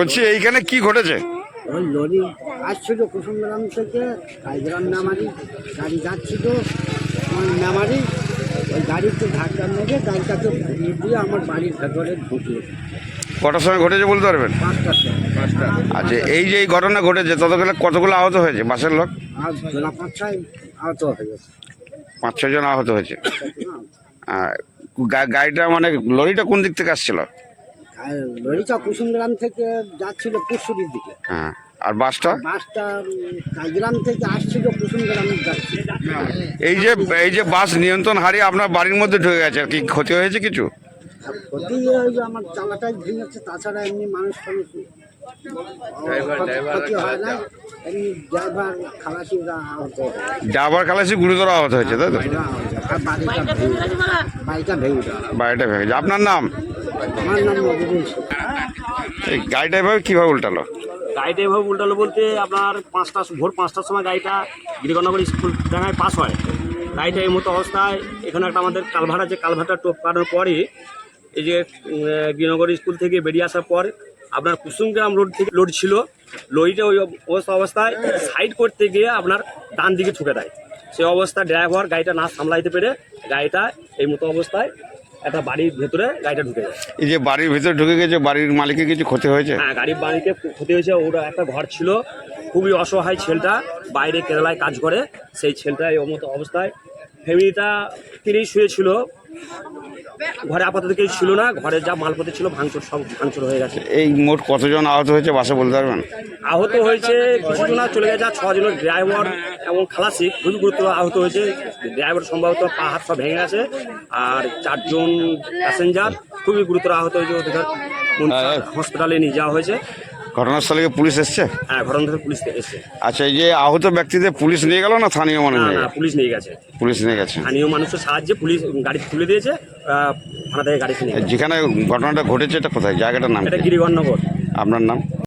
বলছি এইখানে কি ঘটেছে? ওই লরি আসছিল কুসুমগ্রাম থেকে কাইগ্রাম মেমারি, গাড়ি যাচ্ছিল ওই মেমারি, ওই গাড়িতে ধাক্কা মেরে গাড়িটাকে ঘুরিয়ে দিয়ে আমার বাড়ির ভেতরে ঢুকলো। কটার সময় ঘটেছে বলতে পারবেন? 5টার সময়। আচ্ছা, এই যে এই ঘটনা ঘটেছে ততগুলো কতগুলো আহত হয়েছে বাসের লোক? আর জোড়া 5-6 আহত হয়ে গেছে। 5-6 জন আহত হয়েছে। আর গাড়িটা মানে লরিটা কোন দিক থেকে আসছিল? আর লরিটা কুসুমগ্রাম থেকে যাচ্ছিল পুরসুরির দিকে। হ্যাঁ, আর বাসটা? বাসটা কাইগ্রাম থেকে আসছিল কুসুমগ্রাম যাচ্ছিল। এই যে বাস নিয়ন্ত্রণ হারিয়ে আপনার বাড়ির মধ্যে ঢুকে গেছে, কি ক্ষতি হয়েছে কিছু? ক্ষতি ওই যে আমার চালাটাই ভেঙেছে, তাছাড়া এমনি মানুষ ক্ষতি হয় না। এমনি ড্রাইভার খালাসিরা আহত হয়। ডাবার খালাসি গুরুতর আহত হয়েছে, তাই তো? আর বাড়িটা ভেঙে দেওয়া। বাড়িটা ভেঙে গেছে। আপনার নাম? আমার নাম মজিদুল শেখ। এই গাড়িটা এভাবে কীভাবে উল্টালো? গাড়িটা এভাবে উল্টালো বলতে আপনার ভোর 5টার সময় গাড়িটা গিরিগণনগর স্কুল ডাঙায় পাস হয়। গাড়িটা এই মতো অবস্থায় এখানে একটা আমাদের কালভার্ট আছে, কালভার্টটা টোপকানোর পরে এই যে গিরিনগর স্কুল থেকে বেরিয়ে আসার পর আপনার কুসুমগ্রাম রোড থেকে লোড ছিল, লরিটা ওই অবস্থায় সাইড করতে গিয়ে আপনার ডান দিকে ঠুকে দেয়। সেই অবস্থায় ড্রাইভার গাড়িটা না সামলাইতে পেরে গাড়িটা এই মতো অবস্থায় একটা বাড়ির ভেতরে গাড়িটা ঢুকে যায়। এই যে বাড়ির ভিতরে ঢুকে গেছে, বাড়ির মালিকের কিছু ক্ষতি হয়েছে? হ্যাঁ, গাড়ির বাড়িতে ক্ষতি হয়েছে। ওরা একটা ঘর ছিল, খুবই অসহায় ছেলেটা, বাইরে কেরালায় কাজ করে। সেই ছেলেটা এই মতো অবস্থায় ফ্যামিলিটা তিনিই শুয়েছিল, ঘরে আপাতত কেউ ছিল না, ঘরে যা মালপত্র ছিল সব ভাঙচুর হয়ে গেছে। এই মোট কতজন আহত হয়েছে বাসে বলতে পারবেন? আহত হয়েছে কিছুজন, চলে গেছে 6 জনের, ড্রাইভার এবং খালাসি খুবই গুরুতর আহত হয়েছে। ড্রাইভার সম্ভবত পা হাত সব ভেঙে গেছে, আর 4 জন প্যাসেঞ্জার খুবই গুরুতর আহত হয়েছে। ওদের হসপিটালে নিয়ে যাওয়া হয়েছে। ঘটনাস্থলে কি পুলিশ এসছে? হ্যাঁ, ঘটনাস্থলে পুলিশ এসছে। আচ্ছা, এই যে আহত ব্যক্তিদের পুলিশ নিয়ে গেল না স্থানীয় মানুষ? না, পুলিশ নিয়ে গেছে। পুলিশ নিয়ে গেছে। স্থানীয় মানুষের সাহায্যে পুলিশ গাড়ি তুলে দিয়েছে, থানা থেকে গাড়ি নিয়ে গেছে। যেখানে ঘটনাটা ঘটেছে এটা কোথায়, জায়গাটার নাম? এটা গিরিগণনগর। আপনার নাম?